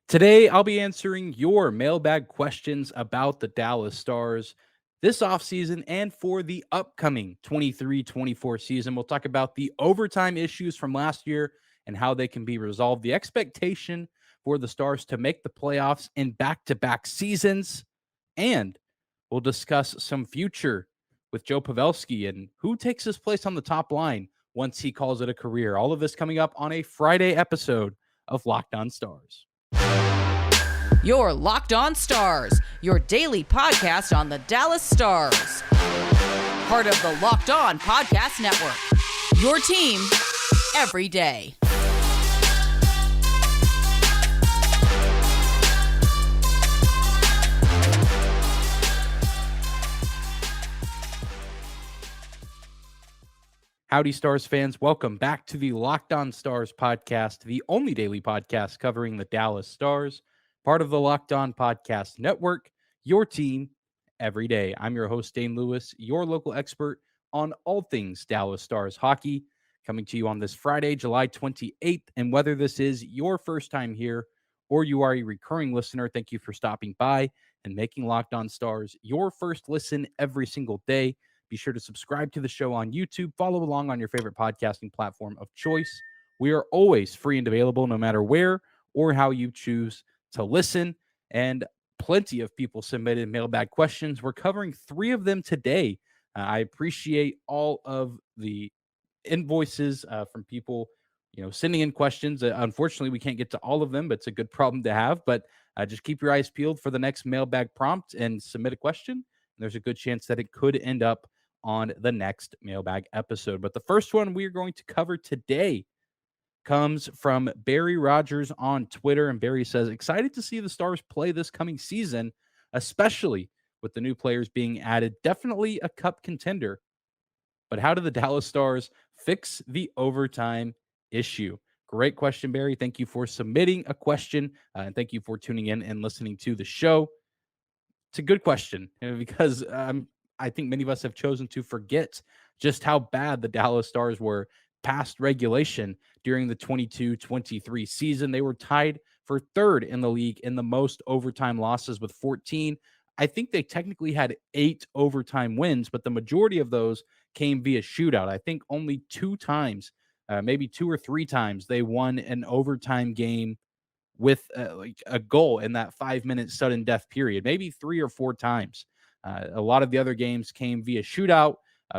Today, I'll be answering your mailbag questions about the Dallas Stars this offseason and for the upcoming 23-24 season. We'll talk about the overtime issues from last year and how they can be resolved, the expectation for the Stars to make the playoffs in back-to-back seasons, and we'll discuss some future with Joe Pavelski and who takes his place on the top line once he calls it a career. All of this coming up on a Friday episode of Locked On Stars. Your Locked On Stars, your daily podcast on the Dallas Stars. Part of the Locked On Podcast Network. Your team every day. Howdy, Stars fans. Welcome back to the Locked On Stars podcast, the only daily podcast covering the Dallas Stars, part of the Locked On Podcast Network, your team every day. I'm your host, Dane Lewis, your local expert on all things Dallas Stars hockey, coming to you on this Friday, July 28th. And whether this is your first time here or you are a recurring listener, thank you for stopping by and making Locked On Stars your first listen every single day. Be sure to subscribe to the show on YouTube. Follow along on your favorite podcasting platform of choice. We are always free and available no matter where or how you choose to listen. And plenty of people submitted mailbag questions. We're covering 3 of them today. I appreciate all of the invoices from people, sending in questions. Unfortunately, we can't get to all of them, but it's a good problem to have. But just keep your eyes peeled for the next mailbag prompt and submit a question. There's a good chance that it could end up on the next mailbag episode. But the first one we are going to cover today comes from Barry Rogers on Twitter. And Barry says, excited to see the Stars play this coming season, especially with the new players being added. Definitely a cup contender. But how do the Dallas Stars fix the overtime issue? Great question, Barry. Thank you for submitting a question. And thank you for tuning in and listening to the show. It's a good question because I think many of us have chosen to forget just how bad the Dallas Stars were past regulation during the 22-23 season. They were tied for 3rd in the league in the most overtime losses with 14. I think they technically had 8 overtime wins, but the majority of those came via shootout. I think only 2 times, maybe 2 or 3 times, they won an overtime game with like a goal in that 5-minute sudden death period, maybe 3 or 4 times. A lot of the other games came via shootout,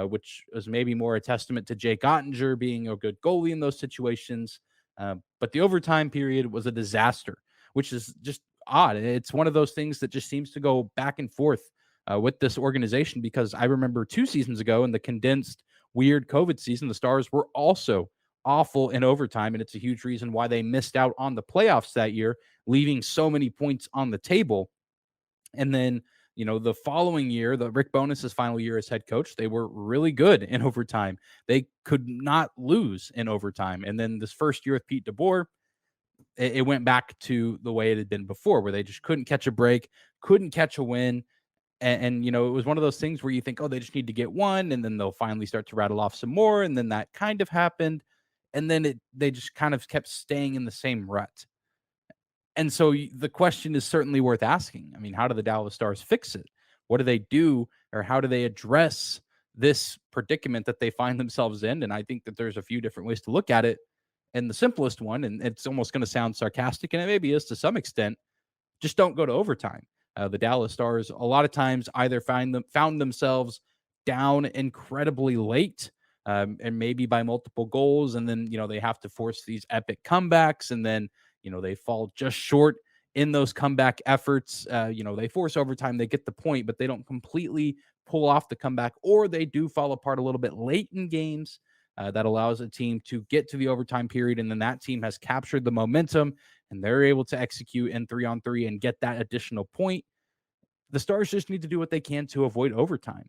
which was maybe more a testament to Jake Ottinger being a good goalie in those situations. But the overtime period was a disaster, which is just odd. It's one of those things that just seems to go back and forth with this organization, because I remember 2 seasons ago in the condensed weird COVID season, the Stars were also awful in overtime, and it's a huge reason why they missed out on the playoffs that year, leaving so many points on the table. And then, the following year, the Rick Bowness's final year as head coach, they were really good in overtime. They could not lose in overtime. And then this first year with Pete DeBoer, it went back to the way it had been before, where they just couldn't catch a break, couldn't catch a win. And it was one of those things where you think, oh, they just need to get one, and then they'll finally start to rattle off some more. And then that kind of happened. And then they just kind of kept staying in the same rut. And so the question is certainly worth asking. I mean, how do the Dallas Stars fix it? What do they do, or how do they address this predicament that they find themselves in? And I think that there's a few different ways to look at it. And the simplest one, and it's almost going to sound sarcastic, and it maybe is to some extent, just don't go to overtime. The Dallas Stars a lot of times either found themselves down incredibly late, and maybe by multiple goals, and then they have to force these epic comebacks, and then they fall just short in those comeback efforts. They force overtime, they get the point, but they don't completely pull off the comeback, or they do fall apart a little bit late in games. That allows a team to get to the overtime period, and then that team has captured the momentum, and they're able to execute in 3-on-3 and get that additional point. The Stars just need to do what they can to avoid overtime.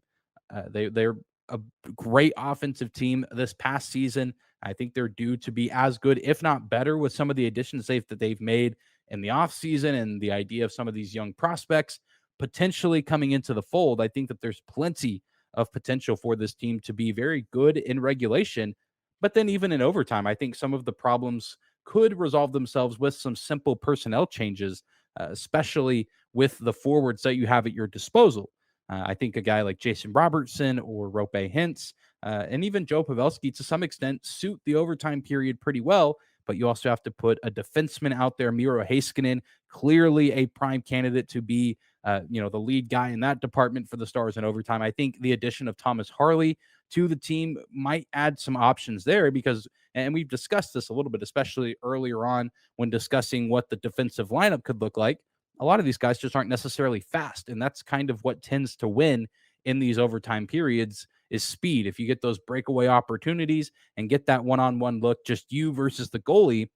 They're a great offensive team this past season. I think they're due to be as good, if not better, with some of the additions that they've made in the offseason, and the idea of some of these young prospects potentially coming into the fold. I think that there's plenty of potential for this team to be very good in regulation, but then even in overtime, I think some of the problems could resolve themselves with some simple personnel changes, especially with the forwards that you have at your disposal. I think a guy like Jason Robertson or Rope Hintz and even Joe Pavelski to some extent suit the overtime period pretty well. But you also have to put a defenseman out there, Miro Heiskanen, clearly a prime candidate to be, the lead guy in that department for the Stars in overtime. I think the addition of Thomas Harley to the team might add some options there because, and we've discussed this a little bit, especially earlier on when discussing what the defensive lineup could look like. A lot of these guys just aren't necessarily fast, and that's kind of what tends to win in these overtime periods is speed. If you get those breakaway opportunities and get that one-on-one look, just you versus the goalie,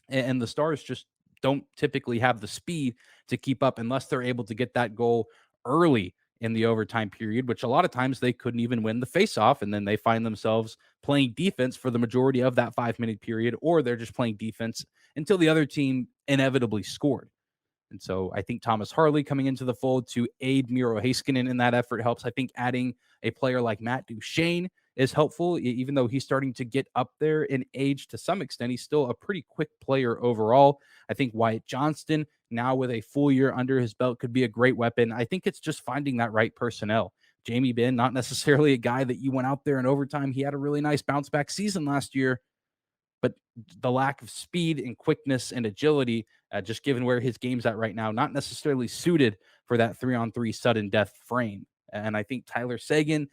and the Stars just don't typically have the speed to keep up unless they're able to get that goal early in the overtime period, which a lot of times they couldn't even win the faceoff, and then they find themselves playing defense for the majority of that 5-minute period, or they're just playing defense until the other team inevitably scored. And so I think Thomas Harley coming into the fold to aid Miro Heiskanen in that effort helps. I think adding a player like Matt Duchene is helpful, even though he's starting to get up there in age to some extent. He's still a pretty quick player overall. I think Wyatt Johnston, now with a full year under his belt, could be a great weapon. I think it's just finding that right personnel. Jamie Benn, not necessarily a guy that you went out there in overtime. He had a really nice bounce back season last year, but the lack of speed and quickness and agility, just given where his game's at right now, not necessarily suited for that 3-on-3 sudden death frame. And I think Tyler Seguin,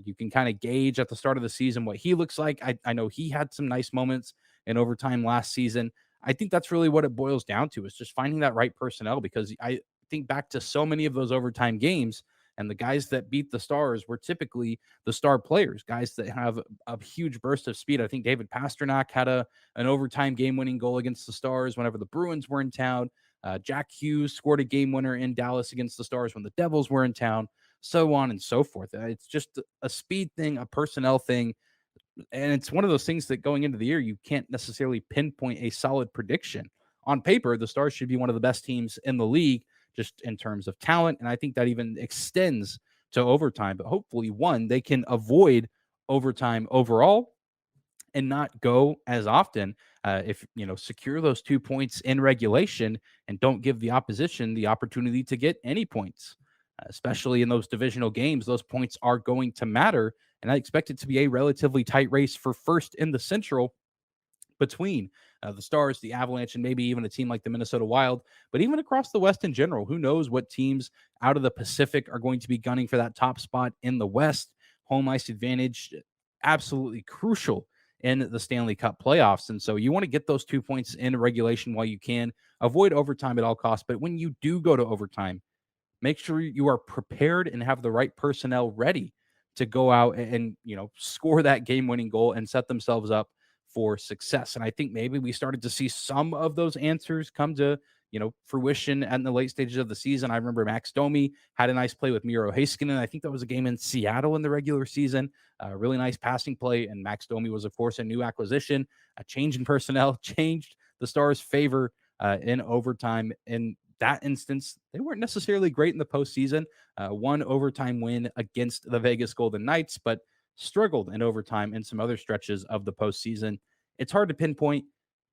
you can kind of gauge at the start of the season what he looks like. I know he had some nice moments in overtime last season. I think that's really what it boils down to, is just finding that right personnel, because I think back to so many of those overtime games, and the guys that beat the Stars were typically the star players, guys that have a huge burst of speed. I think David Pastrnak had an overtime game-winning goal against the Stars whenever the Bruins were in town. Jack Hughes scored a game winner in Dallas against the Stars when the Devils were in town, so on and so forth. It's just a speed thing, a personnel thing. And it's one of those things that going into the year, you can't necessarily pinpoint a solid prediction. On paper, the Stars should be one of the best teams in the league, just in terms of talent. And I think that even extends to overtime. But hopefully, one, they can avoid overtime overall and not go as often. If secure those 2 points in regulation and don't give the opposition the opportunity to get any points, especially in those divisional games. Those points are going to matter, and I expect it to be a relatively tight race for first in the Central between the Stars, the Avalanche, and maybe even a team like the Minnesota Wild. But even across the West in general, who knows what teams out of the Pacific are going to be gunning for that top spot in the West. Home ice advantage, absolutely crucial in the Stanley Cup playoffs. And so you want to get those 2 points in regulation while you can. Avoid overtime at all costs. But when you do go to overtime, make sure you are prepared and have the right personnel ready to go out and score that game-winning goal and set themselves up for success. And I think maybe we started to see some of those answers come to fruition in the late stages of the season. I remember Max Domi had a nice play with Miro Heiskanen. I think that was a game in Seattle in the regular season. Really nice passing play, and Max Domi was, of course, a new acquisition. A change in personnel changed the Stars' favor in overtime. In that instance, they weren't necessarily great in the postseason. One overtime win against the Vegas Golden Knights, but struggled in overtime in some other stretches of the postseason. It's hard to pinpoint,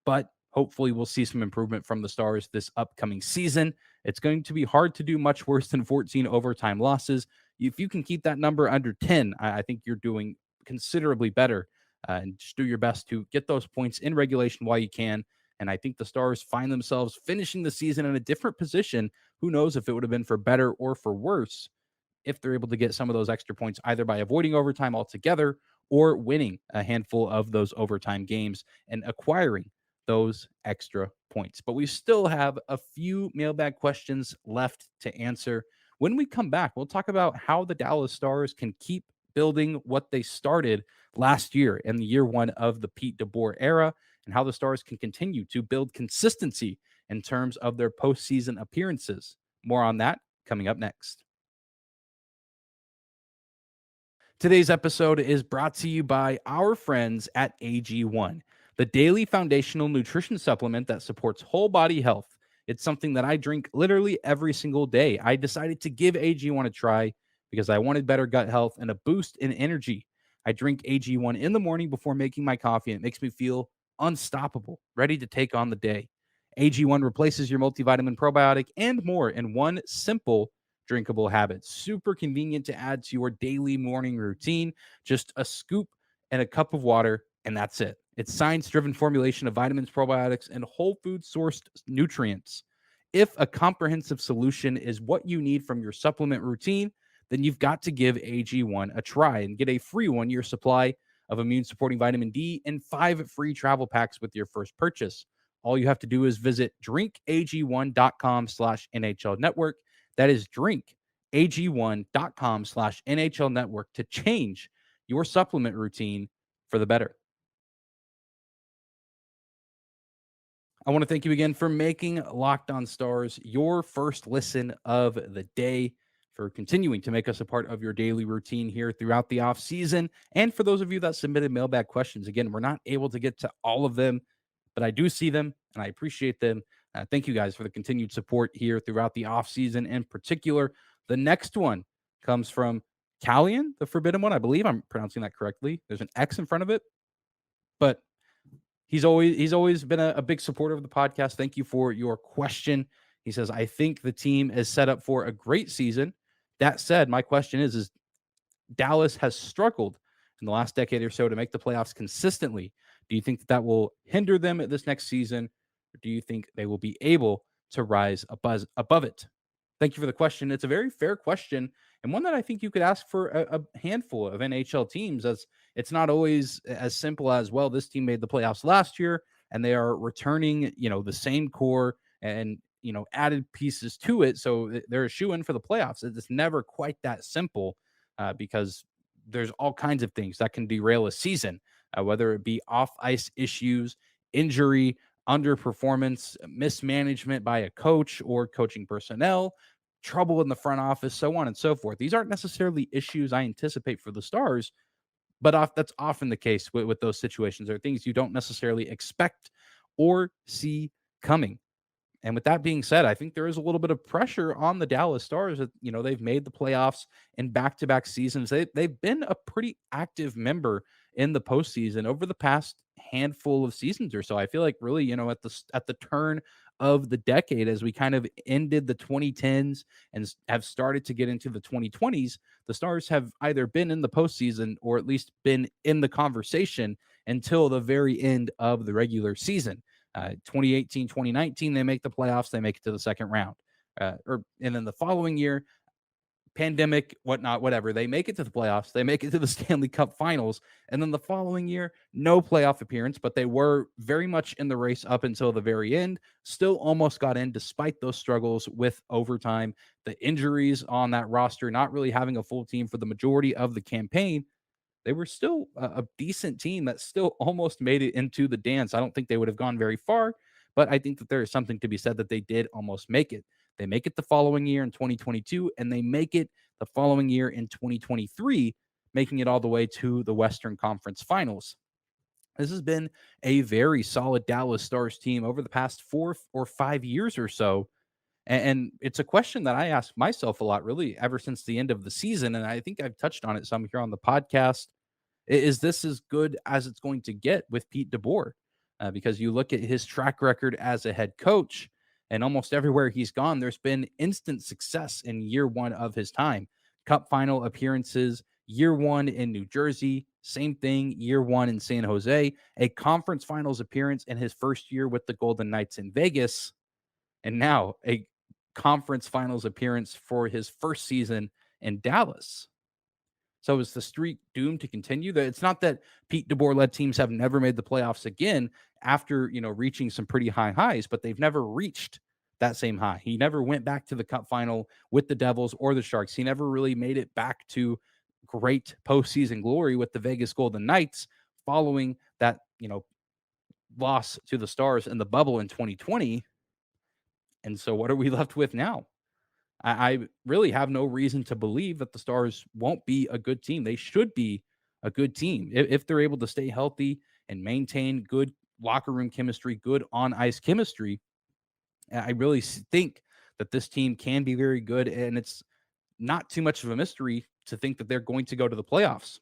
but hopefully we'll see some improvement from the Stars this upcoming season. It's going to be hard to do much worse than 14 overtime losses. If you can keep that number under 10, I think you're doing considerably better. And just do your best to get those points in regulation while you can. And I think the Stars find themselves finishing the season in a different position. Who knows if it would have been for better or for worse if they're able to get some of those extra points, either by avoiding overtime altogether or winning a handful of those overtime games and acquiring those extra points. But we still have a few mailbag questions left to answer. When we come back, we'll talk about how the Dallas Stars can keep building what they started last year in the year one of the Pete DeBoer era, and how the Stars can continue to build consistency in terms of their postseason appearances. More on that coming up next. Today's episode is brought to you by our friends at AG1, the daily foundational nutrition supplement that supports whole body health. It's something that I drink literally every single day. I decided to give AG1 a try because I wanted better gut health and a boost in energy. I drink AG1 in the morning before making my coffee, and it makes me feel unstoppable, ready to take on the day. AG1 replaces your multivitamin probiotic and more in one simple drinkable habit. Super convenient to add to your daily morning routine. Just a scoop and a cup of water, and that's it. It's science-driven formulation of vitamins, probiotics, and whole food sourced nutrients. If a comprehensive solution is what you need from your supplement routine, then you've got to give AG1 a try and get a free 1 year supply of immune supporting vitamin D and 5 free travel packs with your first purchase. All you have to do is visit drinkag1.com/NHL network. That is drinkag1.com/NHL network to change your supplement routine for the better. I want to thank you again for making Locked On Stars your first listen of the day, for continuing to make us a part of your daily routine here throughout the off season. And for those of you that submitted mailbag questions, again, we're not able to get to all of them, but I do see them and I appreciate them. Thank you guys for the continued support here throughout the off season. In particular, the next one comes from Callian, the Forbidden One. I believe I'm pronouncing that correctly. There's an X in front of it, but he's always been a big supporter of the podcast. Thank you for your question. He says, I think the team is set up for a great season. That said, my question is Dallas has struggled in the last decade or so to make the playoffs consistently. Do you think that will hinder them at this next season, or do you think they will be able to rise above it? Thank you for the question. It's a very fair question, and one that I think you could ask for a handful of NHL teams, as it's not always as simple as, well, this team made the playoffs last year and they are returning, the same core and, added pieces to it. So they're a shoe in for the playoffs. It's never quite that simple, because there's all kinds of things that can derail a season, whether it be off ice issues, injury, underperformance, mismanagement by a coach or coaching personnel, trouble in the front office, so on and so forth. These aren't necessarily issues I anticipate for the Stars, but that's often the case with those situations. There are things you don't necessarily expect or see coming. And with that being said, I think there is a little bit of pressure on the Dallas Stars that, they've made the playoffs in back-to-back seasons. They've been a pretty active member in the postseason over the past handful of seasons or so. I feel like really, at the turn of the decade, as we kind of ended the 2010s and have started to get into the 2020s, the Stars have either been in the postseason or at least been in the conversation until the very end of the regular season. 2018, 2019, they make the playoffs, they make it to the second round. And then the following year, pandemic, whatnot, whatever, they make it to the playoffs, they make it to the Stanley Cup finals. And then the following year, no playoff appearance, but they were very much in the race up until the very end, still almost got in despite those struggles with overtime, the injuries on that roster, not really having a full team for the majority of the campaign. They were still a decent team that still almost made it into the dance. I don't think they would have gone very far, but I think that there is something to be said that they did almost make it. They make it the following year in 2022, and they make it the following year in 2023, making it all the way to the Western Conference Finals. This has been a very solid Dallas Stars team over the past 4 or 5 years or so. And it's a question that I ask myself a lot, really, ever since the end of the season. And I think I've touched on it some here on the podcast. Is this as good as it's going to get with Pete DeBoer? Because you look at his track record as a head coach, and almost everywhere he's gone, there's been instant success in year one of his time. Cup final appearances, year one in New Jersey, same thing, year one in San Jose, a conference finals appearance in his first year with the Golden Knights in Vegas, and now a conference finals appearance for his first season in Dallas. So is the streak doomed to continue? It's not that Pete DeBoer led teams have never made the playoffs again after, reaching some pretty high highs, but they've never reached that same high. He never went back to the cup final with the Devils or the Sharks. He never really made it back to great postseason glory with the Vegas Golden Knights following that, loss to the Stars in the bubble in 2020. And so what are we left with now? I really have no reason to believe that the Stars won't be a good team. They should be a good team if they're able to stay healthy and maintain good locker room chemistry, good on ice chemistry. I really think that this team can be very good, and it's not too much of a mystery to think that they're going to go to the playoffs.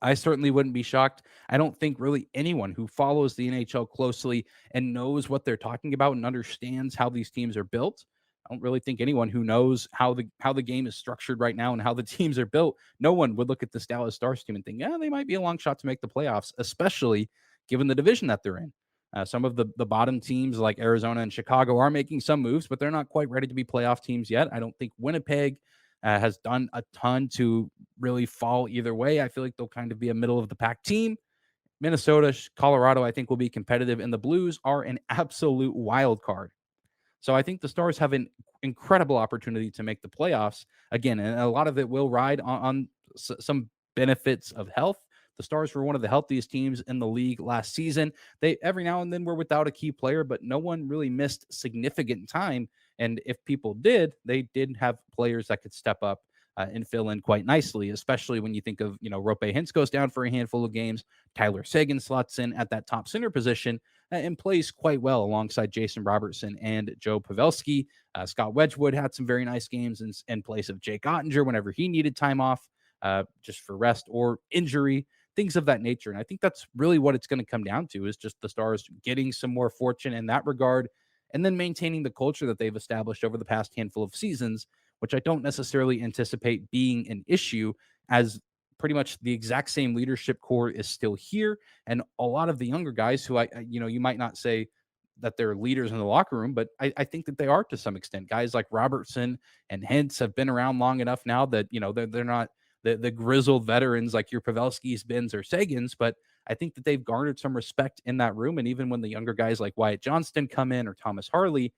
I certainly wouldn't be shocked. I don't think really anyone who follows the NHL closely and knows what they're talking about and understands how these teams are built. I don't really think anyone who knows how the game is structured right now and how the teams are built, no one would look at this Dallas Stars team and think, yeah, they might be a long shot to make the playoffs, especially given the division that they're in. Some of the bottom teams like Arizona and Chicago are making some moves, but they're not quite ready to be playoff teams yet. I don't think Winnipeg has done a ton to really fall either way. I feel like they'll kind of be a middle of the pack team. Minnesota, Colorado, I think will be competitive, and the Blues are an absolute wild card. So I think the Stars have an incredible opportunity to make the playoffs again, and a lot of it will ride on some benefits of health. The Stars were one of the healthiest teams in the league last season. They every now and then were without a key player, but no one really missed significant time. And if people did, they did have players that could step up and fill in quite nicely, especially when you think of, Rope Hintz goes down for a handful of games. Tyler Seguin slots in at that top center position and plays quite well alongside Jason Robertson and Joe Pavelski. Scott Wedgwood had some very nice games in place of Jake Ottinger whenever he needed time off just for rest or injury, things of that nature. And I think that's really what it's going to come down to is just the Stars getting some more fortune in that regard and then maintaining the culture that they've established over the past handful of seasons, which I don't necessarily anticipate being an issue as pretty much the exact same leadership core is still here. And a lot of the younger guys who you might not say that they're leaders in the locker room, but I think that they are to some extent. Guys like Robertson and Hintz have been around long enough now that, they're not the grizzled veterans like your Pavelskis, Bins, or Sagans, but I think that they've garnered some respect in that room. And even when the younger guys like Wyatt Johnston come in or Thomas Harley,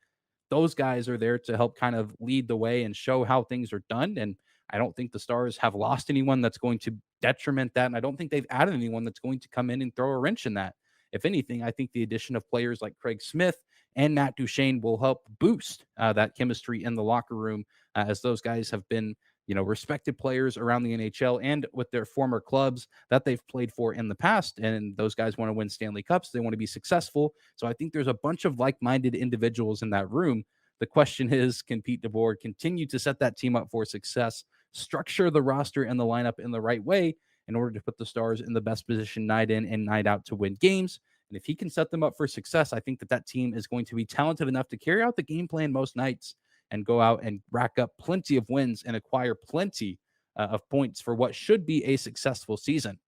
those guys are there to help kind of lead the way and show how things are done. And I don't think the Stars have lost anyone that's going to detriment that. And I don't think they've added anyone that's going to come in and throw a wrench in that. If anything, I think the addition of players like Craig Smith and Matt Duchene will help boost that chemistry in the locker room, as those guys have been, respected players around the NHL and with their former clubs that they've played for in the past. And those guys want to win Stanley Cups. They want to be successful. So I think there's a bunch of like-minded individuals in that room. The question is, can Pete DeBoer continue to set that team up for success, structure the roster and the lineup in the right way in order to put the Stars in the best position night in and night out to win games? And if he can set them up for success, I think that team is going to be talented enough to carry out the game plan most nights and go out and rack up plenty of wins and acquire plenty of points for what should be a successful season.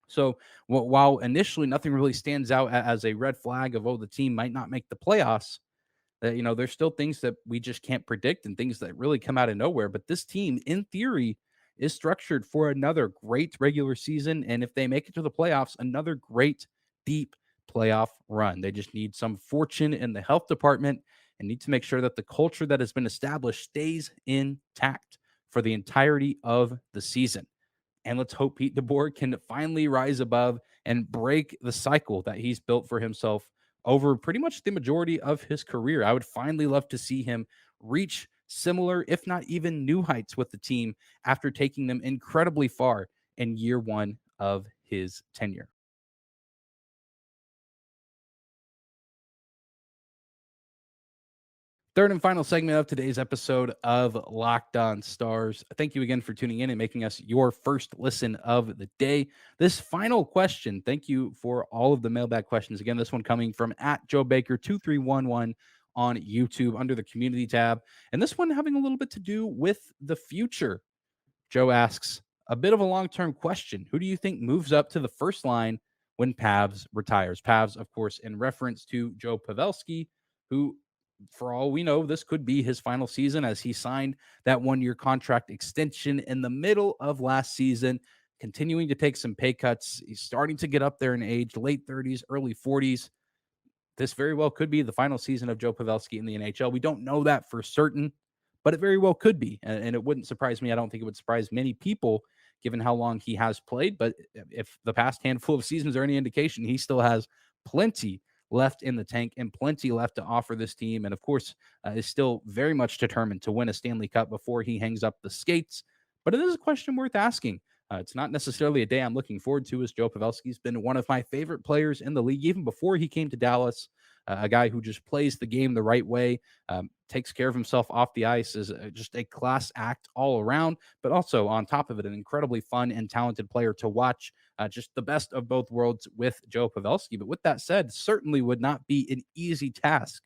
So while initially nothing really stands out as a red flag of, oh, the team might not make the playoffs, there's still things that we just can't predict and things that really come out of nowhere. But this team, in theory, is structured for another great regular season. And if they make it to the playoffs, another great, deep playoff run. They just need some fortune in the health department and need to make sure that the culture that has been established stays intact for the entirety of the season. And let's hope Pete DeBoer can finally rise above and break the cycle that he's built for himself over pretty much the majority of his career. I would finally love to see him reach similar, if not even new heights with the team after taking them incredibly far in year one of his tenure. Third and final segment of today's episode of Locked On Stars. Thank you again for tuning in and making us your first listen of the day. This final question, thank you for all of the mailbag questions. Again, this one coming from at Joe Baker 2311 on YouTube under the community tab. And this one having a little bit to do with the future. Joe asks, a bit of a long-term question. Who do you think moves up to the first line when Pavs retires? Pavs, of course, in reference to Joe Pavelski, who, for all we know, this could be his final season as he signed that one-year contract extension in the middle of last season, continuing to take some pay cuts. He's starting to get up there in age, late 30s, early 40s. This very well could be the final season of Joe Pavelski in the NHL. We don't know that for certain, but it very well could be. And it wouldn't surprise me. I don't think it would surprise many people given how long he has played. But if the past handful of seasons are any indication, he still has plenty left in the tank and plenty left to offer this team. And of course, is still very much determined to win a Stanley Cup before he hangs up the skates. But it is a question worth asking. It's not necessarily a day I'm looking forward to, as Joe Pavelski's been one of my favorite players in the league, even before he came to Dallas. A guy who just plays the game the right way, takes care of himself off the ice, is just a class act all around, but also on top of it, an incredibly fun and talented player to watch. Just the best of both worlds with Joe Pavelski. But with that said, certainly would not be an easy task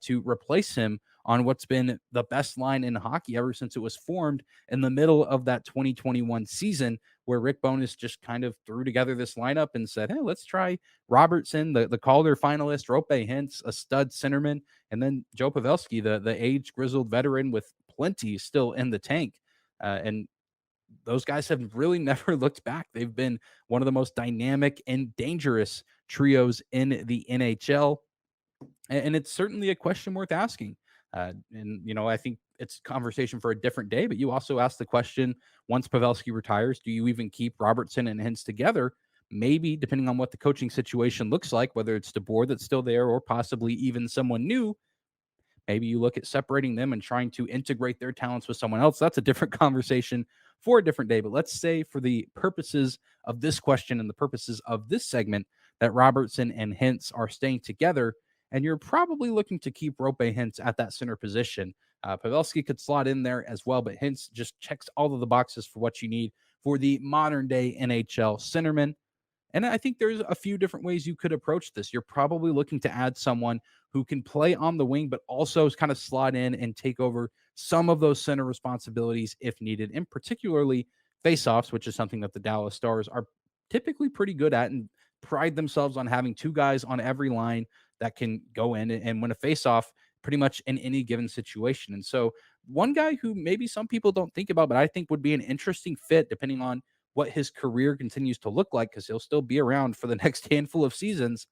to replace him on what's been the best line in hockey ever since it was formed in the middle of that 2021 season, where Rick Bowness just kind of threw together this lineup and said, hey, let's try Robertson, the Calder finalist, Rope Hintz, a stud centerman, and then Joe Pavelski, the age grizzled veteran with plenty still in the tank. And those guys have really never looked back. They've been one of the most dynamic and dangerous trios in the NHL. And it's certainly a question worth asking. I think it's conversation for a different day, but you also asked the question, once Pavelski retires, do you even keep Robertson and Hintz together? Maybe, depending on what the coaching situation looks like, whether it's DeBoer that's still there or possibly even someone new, maybe you look at separating them and trying to integrate their talents with someone else. That's a different conversation for a different day. But let's say, for the purposes of this question and the purposes of this segment, that Robertson and Hintz are staying together, and you're probably looking to keep Rope Hintz at that center position. Pavelski could slot in there as well, but Hintz just checks all of the boxes for what you need for the modern day NHL centerman. And I think there's a few different ways you could approach this. You're probably looking to add someone who can play on the wing, but also kind of slot in and take over some of those center responsibilities if needed, and particularly faceoffs, which is something that the Dallas Stars are typically pretty good at and pride themselves on having two guys on every line that can go in and win a faceoff pretty much in any given situation. And so, one guy who maybe some people don't think about, but I think would be an interesting fit, depending on what his career continues to look like, because he'll still be around for the next handful of seasons.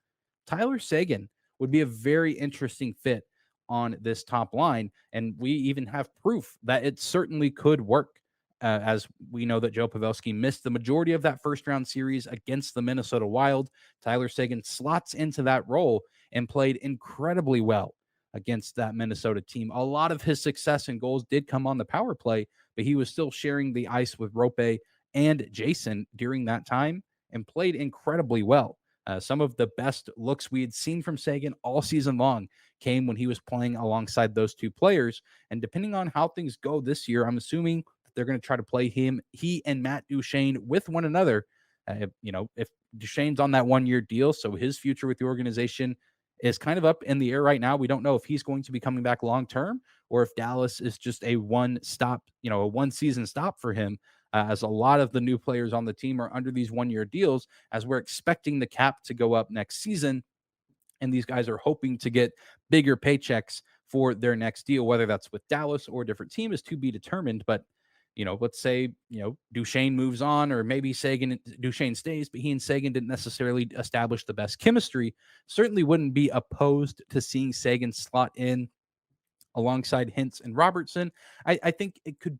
Tyler Seguin would be a very interesting fit on this top line. And we even have proof that it certainly could work. As we know that Joe Pavelski missed the majority of that first round series against the Minnesota Wild. Tyler Seguin slots into that role and played incredibly well against that Minnesota team. A lot of his success and goals did come on the power play, but he was still sharing the ice with Rope and Jason during that time and played incredibly well. Some of the best looks we had seen from Seguin all season long came when he was playing alongside those two players. And depending on how things go this year, I'm assuming that they're going to try to play he and Matt Duchene with one another. If Duchene's on that 1 year deal, so his future with the organization is kind of up in the air right now. We don't know if he's going to be coming back long term or if Dallas is just a one season stop for him, as a lot of the new players on the team are under these 1 year deals, as we're expecting the cap to go up next season. And these guys are hoping to get bigger paychecks for their next deal, whether that's with Dallas or a different team is to be determined. But, let's say, Duchene moves on, or maybe Duchene stays, but he and Seguin didn't necessarily establish the best chemistry. Certainly wouldn't be opposed to seeing Seguin slot in alongside Hintz and Robertson. I think it could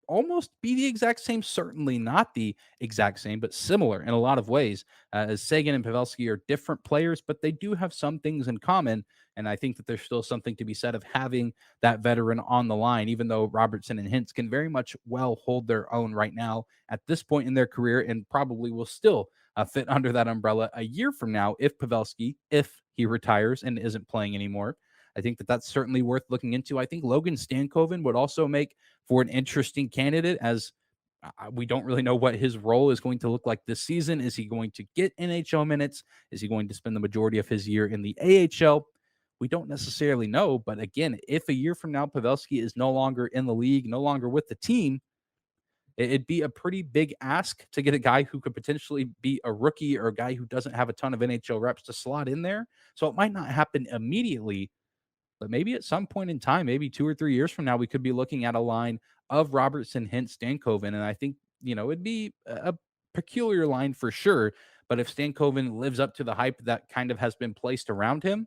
almost be the exact same, certainly not the exact same, but similar in a lot of ways. As Seguin and Pavelski are different players, but they do have some things in common. And I think that there's still something to be said of having that veteran on the line, even though Robertson and Hintz can very much well hold their own right now at this point in their career, and probably will still fit under that umbrella a year from now if he retires and isn't playing anymore. I think that that's certainly worth looking into. I think Logan Stankoven would also make for an interesting candidate, as we don't really know what his role is going to look like this season. Is he going to get NHL minutes? Is he going to spend the majority of his year in the AHL? We don't necessarily know. But again, if a year from now Pavelski is no longer in the league, no longer with the team, it'd be a pretty big ask to get a guy who could potentially be a rookie or a guy who doesn't have a ton of NHL reps to slot in there. So it might not happen immediately, but maybe at some point in time, maybe 2 or 3 years from now, we could be looking at a line of Robertson, Hintz, Stankoven. And I think, it'd be a peculiar line for sure. But if Stankoven lives up to the hype that kind of has been placed around him,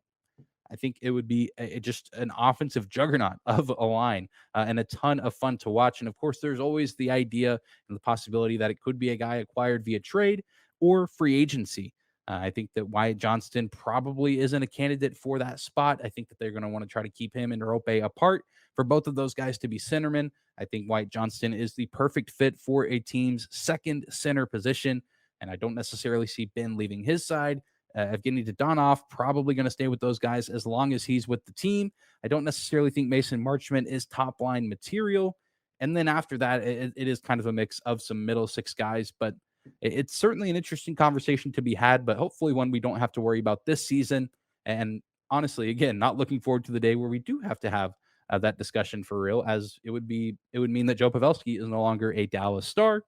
I think it would be just an offensive juggernaut of a line, and a ton of fun to watch. And of course, there's always the idea and the possibility that it could be a guy acquired via trade or free agency. I think that Wyatt Johnston probably isn't a candidate for that spot. I think that they're going to want to try to keep him and Rope apart for both of those guys to be centermen. I think Wyatt Johnston is the perfect fit for a team's second center position, and I don't necessarily see Ben leaving his side. Evgeny Dodonov probably going to stay with those guys as long as he's with the team. I don't necessarily think Mason Marchment is top line material. And then after that, it is kind of a mix of some middle six guys, but it's certainly an interesting conversation to be had, but hopefully one we don't have to worry about this season. And honestly, again, not looking forward to the day where we do have to have that discussion for real, as it would mean that Joe Pavelski is no longer a Dallas Star.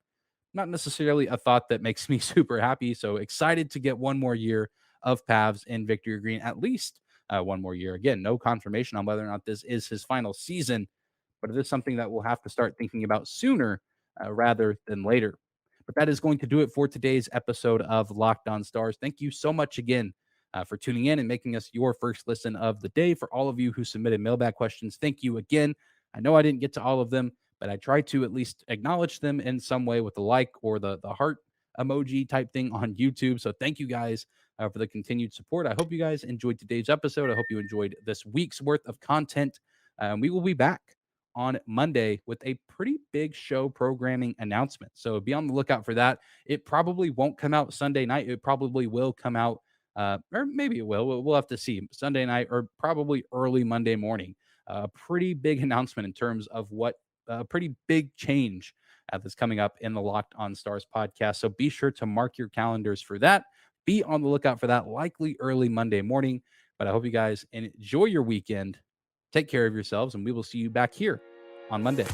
Not necessarily a thought that makes me super happy. So excited to get one more year of Pavs in Victory Green, at least one more year. Again, no confirmation on whether or not this is his final season, but it is something that we'll have to start thinking about sooner rather than later. But that is going to do it for today's episode of Locked On Stars. Thank you so much again for tuning in and making us your first listen of the day. For all of you who submitted mailbag questions, thank you again. I know I didn't get to all of them, but I tried to at least acknowledge them in some way with the like or the heart emoji type thing on YouTube. So thank you guys for the continued support. I hope you guys enjoyed today's episode. I hope you enjoyed this week's worth of content. We will be back on Monday with a pretty big show programming announcement. So be on the lookout for that. It probably won't come out Sunday night. It probably will come out, or maybe it will. We'll have to see Sunday night or probably early Monday morning. A pretty big announcement in terms of what a pretty big change that's coming up in the Locked On Stars podcast. So be sure to mark your calendars for that. Be on the lookout for that, likely early Monday morning. But I hope you guys enjoy your weekend. Take care of yourselves, and we will see you back here on Monday.